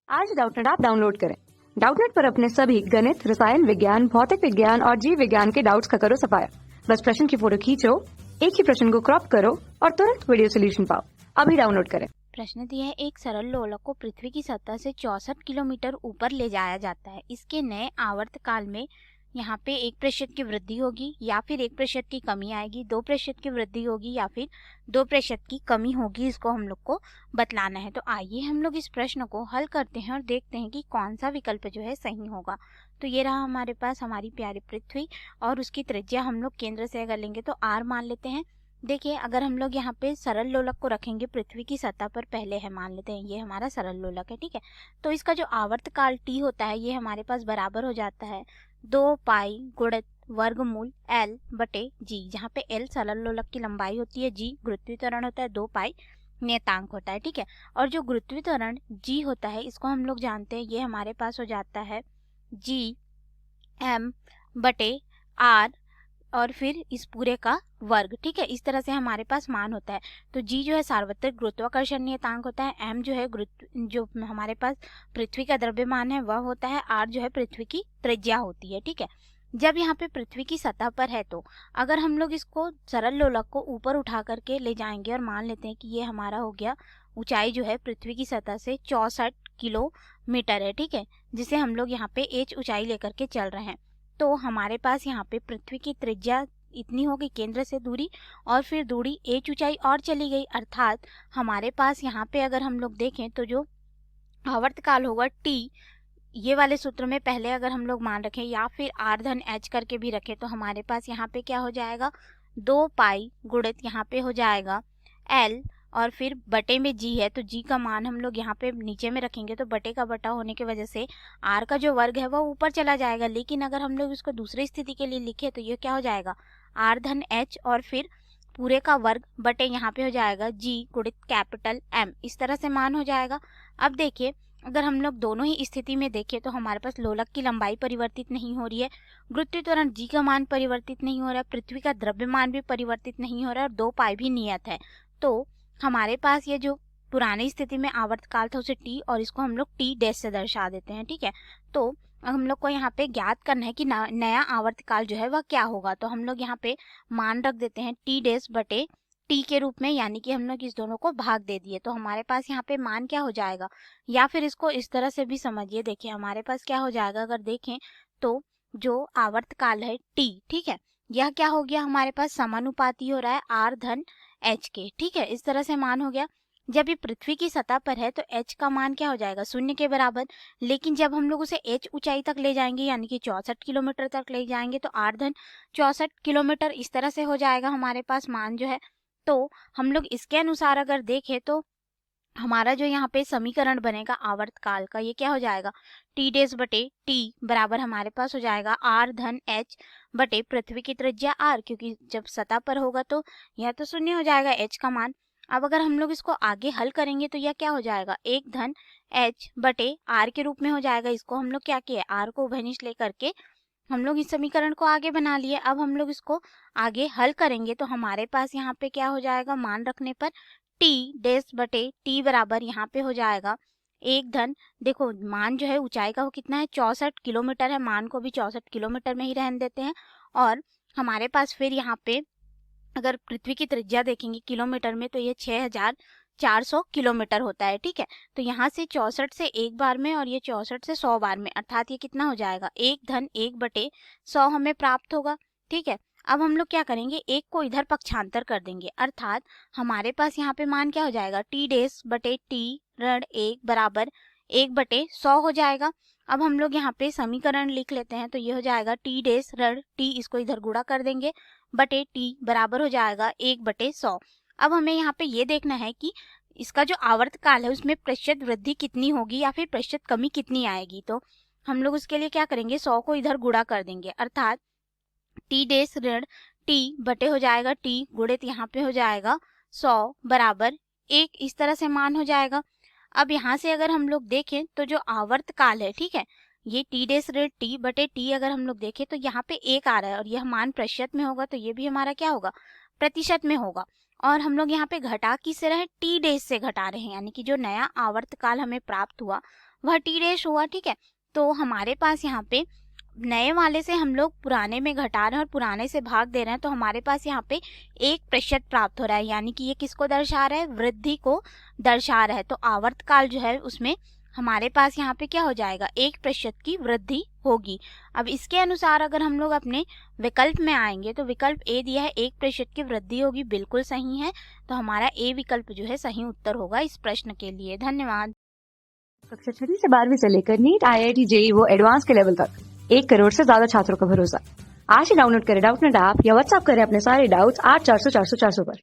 आज Doubtnut app download करें। Doubtnut पर अपने सभी गणित, रसायन विज्ञान, भौतिक विज्ञान और जीव विज्ञान के डाउट्स का करो सफाया। बस प्रश्न की फोटो खींचो, एक ही प्रश्न को क्रॉप करो और तुरंत वीडियो सोल्यूशन पाओ। अभी डाउनलोड करें। प्रश्न दिया है, एक सरल लोलक को पृथ्वी की सतह से 64 किलोमीटर ऊपर ले जाया जाता है। इसके नए आवर्तकाल में यहाँ पे 1% की वृद्धि होगी या फिर 1% की कमी आएगी, 2% की वृद्धि होगी या फिर 2% की कमी होगी। इसको हम लोग को बतलाना है। तो आइए हम लोग इस प्रश्न को हल करते हैं और देखते हैं कि कौन सा विकल्प जो है सही होगा। तो ये रहा हमारे पास हमारी प्यारी पृथ्वी और उसकी त्रिज्या हम लोग केंद्र से अगर लेंगे तो r मान लेते हैं। देखिए, अगर हम लोग यहाँ पे सरल लोलक को रखेंगे पृथ्वी की सतह पर, पहले है मान लेते हैं ये हमारा सरल लोलक है, ठीक है। तो इसका जो आवर्तकाल t होता है ये हमारे पास बराबर हो जाता है 2 पाई गुणित वर्गमूल l बटे g, जहाँ पे l सरल लोलक की लंबाई होती है, g गुरुत्वीय त्वरण होता है, 2 पाई नियतांक होता है, ठीक है। और जो गुरुत्वीय त्वरण g होता है इसको हम लोग जानते हैं, ये हमारे पास हो जाता है g m बटे r और फिर इस पूरे का वर्ग, ठीक है। इस तरह से हमारे पास मान होता है। तो g जो है सार्वत्रिक गुरुत्वाकर्षण नियतांक होता है, m जो है जो हमारे पास पृथ्वी का द्रव्यमान है वह होता है, r जो है पृथ्वी की त्रिज्या होती है, ठीक है। जब यहाँ पे पृथ्वी की सतह पर है तो अगर हम लोग इसको सरल लोलक को ऊपर उठा करके ले जाएंगे और मान लेते हैं कि ये हमारा हो गया ऊंचाई जो है पृथ्वी की सतह से 64 किलोमीटर है, ठीक है, जिसे हम लोग यहाँ पे h ऊंचाई लेकर के चल रहे हैं। तो हमारे पास यहाँ पे पृथ्वी की त्रिज्या इतनी होगी केंद्र से दूरी, और फिर दूरी h ऊंचाई और चली गई, अर्थात हमारे पास यहाँ पे अगर हम लोग देखें तो जो आवर्तकाल होगा t, ये वाले सूत्र में पहले अगर हम लोग मान रखें या फिर r धन h करके भी रखें तो हमारे पास यहाँ पे क्या हो जाएगा 2 पाई गुणित यहाँ पे हो जाएगा l और फिर बटे में g है, तो g का मान हम लोग यहाँ पे नीचे में रखेंगे तो बटे का बटा होने की वजह से r का जो वर्ग है वह ऊपर चला जाएगा। लेकिन अगर हम लोग इसको दूसरी स्थिति के लिए लिखे तो ये क्या हो जाएगा r धन h और फिर पूरे का वर्ग बटे यहाँ पे हो जाएगा g गुणित कैपिटल M, इस तरह से मान हो जाएगा। अब देखिए, अगर हम लोग दोनों ही स्थिति में देखें तो हमारे पास लोलक की लंबाई परिवर्तित नहीं हो रही है, गुरुत्वीय त्वरण g का मान परिवर्तित नहीं हो रहा है, पृथ्वी का द्रव्यमान भी परिवर्तित नहीं हो रहा है और 2 पाई भी नियत है। तो हमारे पास ये जो पुरानी स्थिति में आवर्तकाल था उसे t और इसको हम लोग t डैश से दर्शा देते हैं, ठीक है। तो हम लोग को यहाँ पे ज्ञात करना है कि नया आवर्तकाल जो है वह क्या होगा। तो हम लोग यहाँ पे मान रख देते हैं t डैश बटे t के रूप में, यानी कि हम लोग इस दोनों को भाग दे दिए। तो हमारे पास यहाँ पे मान क्या हो जाएगा, या फिर इसको इस तरह से भी समझिए। देखिए हमारे पास क्या हो जाएगा, अगर देखें तो जो आवर्तकाल है t, ठीक है, यह क्या हो गया हमारे पास समानुपाती हो रहा है r धन h के, ठीक है, इस तरह से मान हो गया। जब ये पृथ्वी की सतह पर है तो h का मान क्या हो जाएगा 0 के बराबर, लेकिन जब हम लोग उसे h ऊंचाई तक ले जाएंगे यानी कि 64 किलोमीटर तक ले जाएंगे तो r धन 64 किलोमीटर, इस तरह से हो जाएगा हमारे पास मान जो है। तो हम लोग इसके अनुसार अगर देखें तो हमारा जो यहाँ पे समीकरण बनेगा आवर्तकाल का, ये क्या हो जाएगा t डैश बटे t बराबर हमारे पास हो जाएगा r धन h बटे पृथ्वी की त्रिज्या r, क्योंकि जब सतह पर होगा तो यह तो 0 हो जाएगा h का मान। अब अगर हम लोग इसको आगे हल करेंगे तो यह क्या हो जाएगा 1 धन h बटे r के रूप में हो जाएगा। इसको हम लोग क्या किए, r को उभयनिष्ठ लेकर के हम लोग इस समीकरण को आगे बना लिए। अब हम लोग इसको आगे हल करेंगे तो हमारे पास यहाँ पे क्या हो जाएगा, मान रखने पर t डैश बटे t बराबर यहाँ पे हो जाएगा 1 धन, देखो मान जो है ऊंचाई का वो कितना है 64 किलोमीटर है, मान को भी 64 किलोमीटर में ही रहने देते हैं। और हमारे पास फिर यहाँ पे अगर पृथ्वी की त्रिज्या देखेंगे किलोमीटर में तो ये 6400 किलोमीटर होता है, ठीक है। तो यहाँ से 64 से एक बार में और ये 64 से 100 बार में, अर्थात ये कितना हो जाएगा 1 धन 1 बटे 100 हमें प्राप्त होगा, ठीक है। अब हम लोग क्या करेंगे, एक को इधर पक्षांतर कर देंगे, अर्थात हमारे पास यहाँ पे मान क्या हो जाएगा t डैश बटे t ऋण 1 बराबर 1 बटे 100 हो जाएगा। अब हम लोग यहाँ पे समीकरण लिख लेते हैं तो ये हो जाएगा t डैश ऋण t, इसको इधर गुणा कर देंगे, बटे t बराबर हो जाएगा 1 बटे 100। अब हमें यहाँ पे ये देखना है कि इसका जो आवर्तकाल है उसमें प्रतिशत वृद्धि कितनी होगी या फिर प्रतिशत कमी कितनी आएगी। तो हम लोग उसके लिए क्या करेंगे, 100 को इधर गुणा कर देंगे, अर्थात t डैश ऋण t बटे हो जाएगा t गुणित यहाँ पे हो जाएगा 100 बराबर 1, इस तरह से मान हो जाएगा। अब यहाँ से अगर हम लोग देखें तो जो आवर्तकाल है, ठीक है, ये t डैश ऋण t बटे t अगर हम लोग देखें तो यहाँ पे 1 आ रहा है और यह मान प्रतिशत में होगा तो ये भी हमारा क्या होगा प्रतिशत में होगा। और हम लोग यहाँ पे घटा किससे रहे, टी डैश से घटा रहे हैं, यानी कि जो नया आवर्तकाल हमें प्राप्त हुआ वह टी डैश हुआ, ठीक है। तो हमारे पास यहाँ पे नए वाले से हम लोग पुराने में घटा रहे हैं और पुराने से भाग दे रहे हैं, तो हमारे पास यहाँ पे 1% प्राप्त हो रहा है, यानी कि ये किसको दर्शा रहा है, वृद्धि को दर्शा रहा है। तो आवर्तकाल जो है उसमें हमारे पास यहाँ पे क्या हो जाएगा, 1% की वृद्धि होगी। अब इसके अनुसार अगर हम लोग अपने विकल्प में आएंगे तो विकल्प ए दिया है 1% की वृद्धि होगी, बिल्कुल सही है। तो हमारा ए विकल्प जो है सही उत्तर होगा इस प्रश्न के लिए। धन्यवाद। कक्षा 6वीं से 12वीं से लेकर नीट, IIT, JEE वो एडवांस के लेवल तक 1 करोड़ से ज्यादा छात्रों का भरोसा। आज ही डाउनलोड करें डाउटनेट ऐप या व्हाट्सएप करें अपने सारे डाउट्स 8400 400 400 पर।